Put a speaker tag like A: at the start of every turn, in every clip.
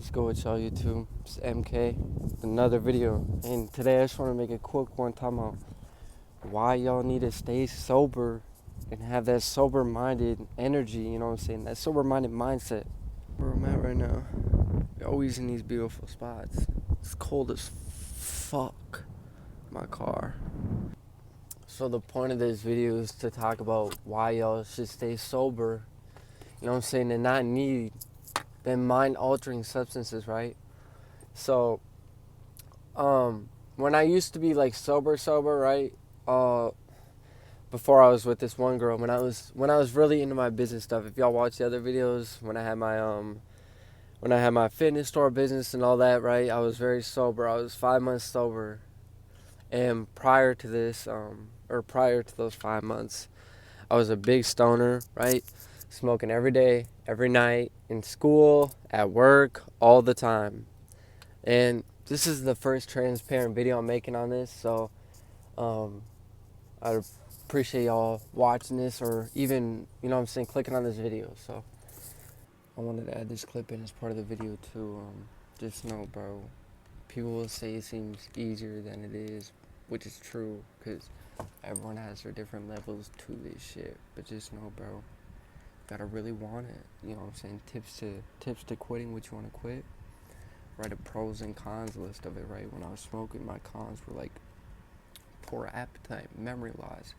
A: Let's go with y'all YouTube. It's MK. Another video. And today I just want to make a quick one talking about why y'all need to stay sober and have that sober minded energy, you know what I'm saying? That sober minded mindset. Where I'm at right now. We're always in these beautiful spots. It's cold as fuck. My car. So the point of this video is to talk about why y'all should stay sober, you know what I'm saying, and not need them mind altering substances, right? So when I used to be like sober, right? Uh, Before I was with this one girl, when I was really into my business stuff. If y'all watch the other videos, when I had my fitness store business and all that, right? I was very sober. I was 5 months sober, and prior to this, or prior to those 5 months, I was a big stoner, right? Smoking every day, every night, in school, at work, all the time. And this is the first transparent video I'm making on this, so I'd appreciate y'all watching this or even, you know what I'm saying, clicking on this video. So I wanted to add this clip in as part of the video too. Just know, bro, people will say it seems easier than it is, which is true, because everyone has their different levels to this shit. But just know, bro, gotta really want it. You know what I'm saying? Tips to quitting what you want to quit. Write a pros and cons list of it, right? When I was smoking, my cons were like poor appetite, memory loss.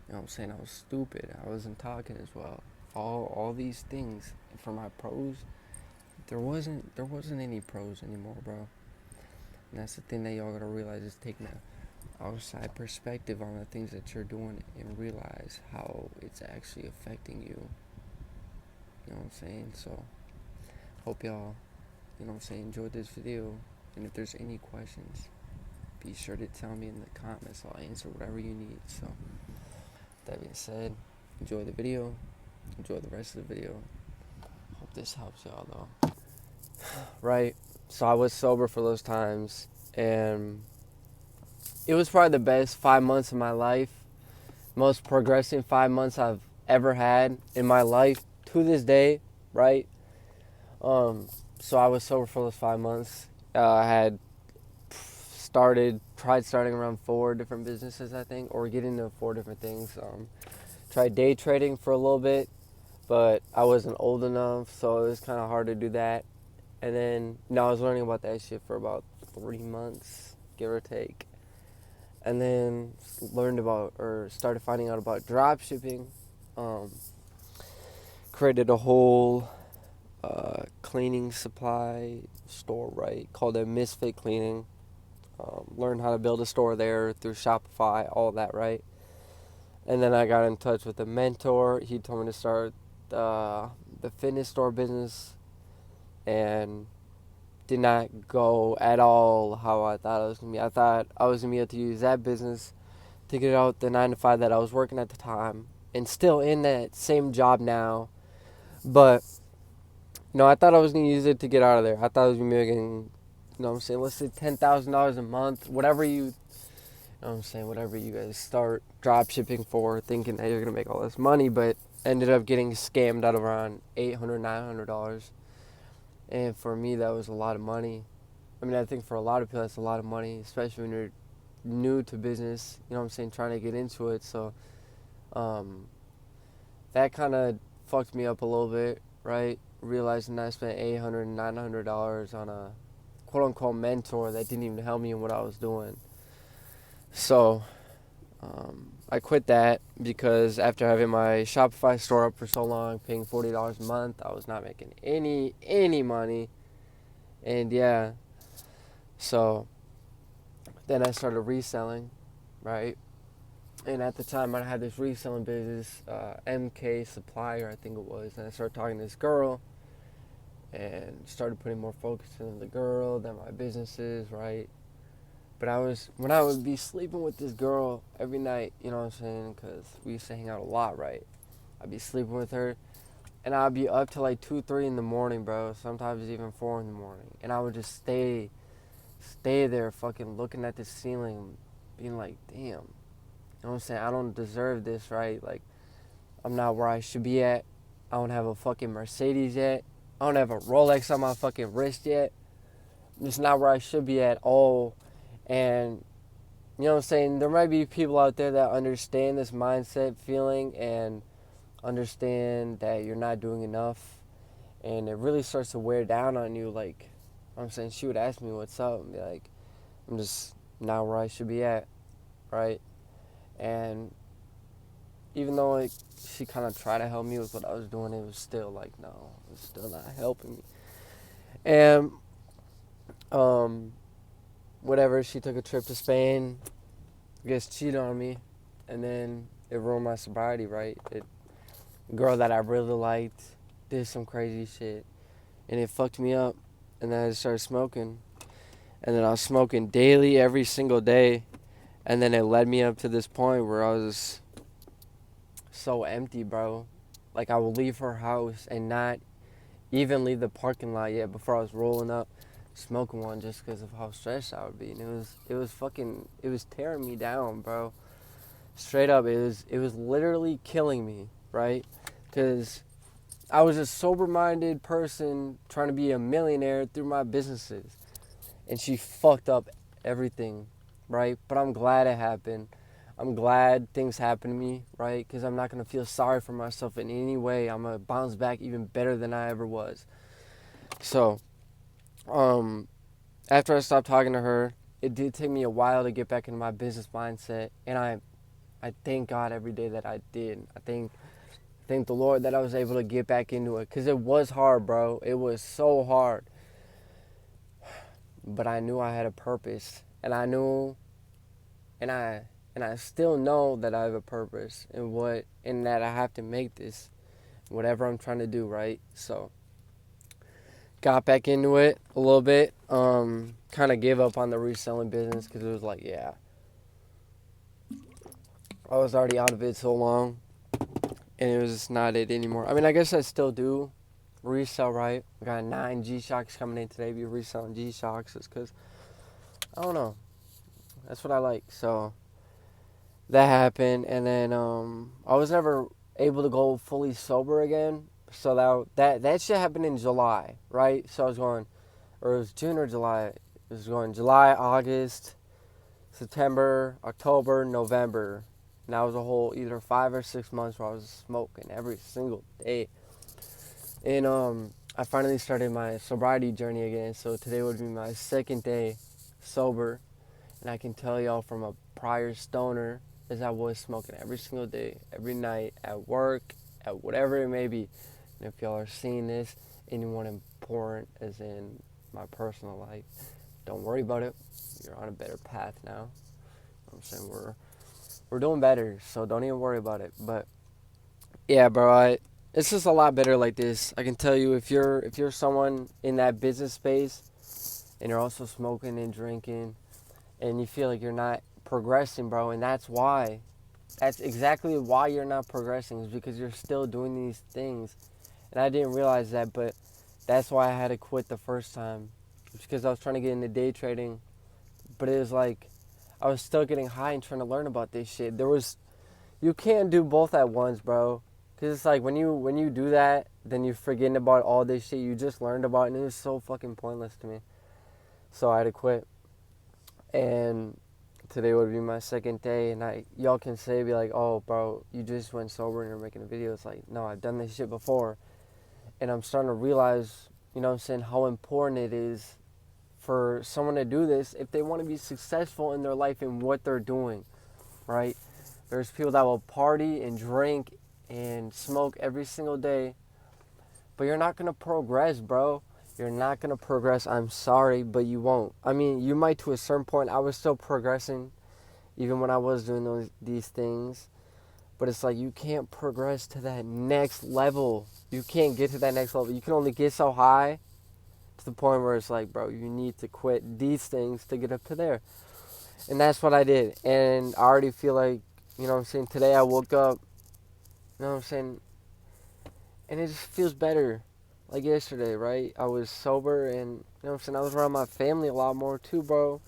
A: You know what I'm saying? I was stupid. I wasn't talking as well. All these things. For my pros, there wasn't any pros anymore, bro. And that's the thing that y'all gotta realize, is taking an outside perspective on the things that you're doing and realize how it's actually affecting you. You know what I'm saying? So hope y'all, you know what I'm saying, enjoyed this video. And if there's any questions, be sure to tell me in the comments. I'll answer whatever you need. So that being said, enjoy the video. Enjoy the rest of the video. Hope this helps y'all though. Right? So I was sober for those times, and it was probably the best 5 months of my life. Most progressing 5 months I've ever had in my life to this day, right? So I was sober for those 5 months. I had tried starting around 4 different businesses, I think, or getting into 4 different things. Tried day trading for a little bit, but I wasn't old enough, so it was kind of hard to do that. And then, I was learning about that shit for about 3 months, give or take. And then started finding out about drop shipping. Created a whole cleaning supply store, right? Called it Misfit Cleaning. Learned how to build a store there through Shopify, all that, right? And then I got in touch with a mentor. He told me to start the fitness store business, and did not go at all how I thought it was going to be. I thought I was going to be able to use that business to get out the 9 to 5 that I was working at the time, and still in that same job now. But, I thought I was going to use it to get out of there. I thought I was going to be making, you know what I'm saying, let's say $10,000 a month, whatever you know what I'm saying, whatever you guys start drop shipping for, thinking that you're going to make all this money, but ended up getting scammed out of around $800, $900. And for me, that was a lot of money. I mean, I think for a lot of people, that's a lot of money, especially when you're new to business, you know what I'm saying, trying to get into it. So that kind of fucked me up a little bit, right? Realizing I spent $800, $900 on a quote-unquote mentor that didn't even help me in what I was doing. So I quit that because after having my Shopify store up for so long, paying $40 a month, I was not making any money. And yeah, so then I started reselling, right? And at the time, I had this reselling business, MK Supplier, I think it was. And I started talking to this girl and started putting more focus into the girl than my businesses, right? But when I would be sleeping with this girl every night, you know what I'm saying? Because we used to hang out a lot, right? I'd be sleeping with her, and I'd be up till like 2, 3 in the morning, bro. Sometimes even 4 in the morning. And I would just stay there fucking looking at the ceiling, being like, damn. You know what I'm saying? I don't deserve this, right? Like, I'm not where I should be at. I don't have a fucking Mercedes yet. I don't have a Rolex on my fucking wrist yet. It's not where I should be at all. And, you know what I'm saying? There might be people out there that understand this mindset feeling and understand that you're not doing enough. And it really starts to wear down on you. Like, I'm saying, she would ask me what's up and be like, I'm just not where I should be at, right? And even though like she kind of tried to help me with what I was doing, it was still like, no, it's still not helping me. And whatever, she took a trip to Spain, I guess cheated on me, and then it ruined my sobriety, right? Girl that I really liked did some crazy shit, and it fucked me up. And then I started smoking, and then I was smoking daily, every single day, and then it led me up to this point where I was so empty, bro. Like, I would leave her house and not even leave the parking lot yet before I was rolling up, smoking one just because of how stressed I would be. And it was tearing me down, bro. Straight up, it was literally killing me, right? Because I was a sober-minded person trying to be a millionaire through my businesses. And she fucked up everything, right? But I'm glad it happened. I'm glad things happened to me, right? Because I'm not going to feel sorry for myself in any way. I'm going to bounce back even better than I ever was. So, after I stopped talking to her, it did take me a while to get back into my business mindset. And I thank God every day that I did. I thank the Lord that I was able to get back into it. Because it was hard, bro. It was so hard. But I knew I had a purpose. And I knew, and I still know that I have a purpose and that I have to make this, whatever I'm trying to do, right? So, got back into it a little bit. Kind of gave up on the reselling business because it was like, yeah, I was already out of it so long, and it was just not it anymore. I mean, I guess I still do resell, right? I got 9 G-Shocks coming in today. Be reselling G-Shocks is because, I don't know, that's what I like. So that happened, and then I was never able to go fully sober again. So that shit happened in July, right? So I was going, or it was June or July. It was going July, August, September, October, November. And that was a whole either 5 or 6 months where I was smoking every single day. And I finally started my sobriety journey again. So today would be my second day sober. And I can tell y'all from a prior stoner, as I was smoking every single day, every night, at work, at whatever it may be. And if y'all are seeing this, anyone important as in my personal life, don't worry about it. You're on a better path now. I'm saying we're doing better, so don't even worry about it. But yeah, bro, it's just a lot better like this. I can tell you, if you're someone in that business space and you're also smoking and drinking and you feel like you're not progressing, bro, and that's exactly why you're not progressing, is because you're still doing these things. And I didn't realize that, but that's why I had to quit the first time. It's because I was trying to get into day trading, but it was like I was still getting high and trying to learn about this shit. You can't do both at once, bro. Because it's like when you do that, then you're forgetting about all this shit you just learned about, and it was so fucking pointless to me. So I had to quit. And today would be my second day, and y'all can be like, oh, bro, you just went sober and you're making a video. It's like, no, I've done this shit before. And I'm starting to realize, you know what I'm saying, how important it is for someone to do this if they want to be successful in their life and what they're doing, right? There's people that will party and drink and smoke every single day, but you're not going to progress, bro. You're not going to progress. I'm sorry, but you won't. I mean, you might to a certain point. I was still progressing even when I was doing these things. But it's like you can't progress to that next level. You can't get to that next level. You can only get so high to the point where it's like, bro, you need to quit these things to get up to there. And that's what I did. And I already feel like, you know what I'm saying, today I woke up, you know what I'm saying, and it just feels better. Like yesterday, right? I was sober and, you know what I'm saying, I was around my family a lot more too, bro.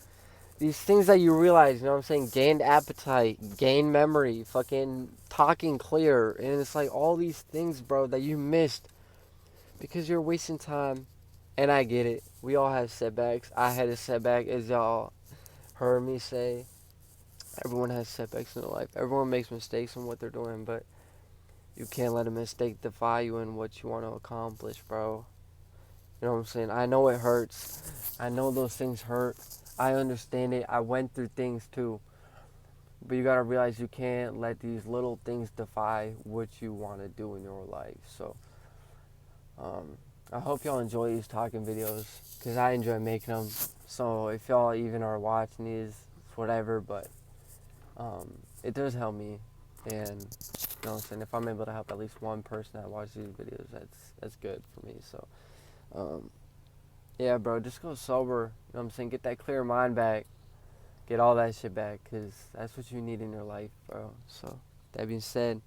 A: These things that you realize, you know what I'm saying, gained appetite, gained memory, fucking talking clear. And it's like all these things, bro, that you missed because you're wasting time. And I get it. We all have setbacks. I had a setback, as y'all heard me say. Everyone has setbacks in their life. Everyone makes mistakes in what they're doing, but you can't let a mistake defy you in what you want to accomplish, bro. You know what I'm saying? I know it hurts. I know those things hurt. I understand it. I went through things too. But you gotta realize you can't let these little things defy what you want to do in your life. So, I hope y'all enjoy these talking videos because I enjoy making them. So if y'all even are watching these, it's whatever. But it does help me, and you know what I'm saying. If I'm able to help at least one person that watches these videos, that's good for me. So, yeah, bro, just go sober. You know what I'm saying? Get that clear mind back. Get all that shit back, because that's what you need in your life, bro. So, that being said,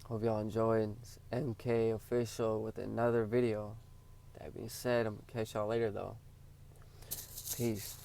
A: hope y'all enjoyed. It's MK Official with another video. That being said, I'm going to catch y'all later, though. Peace.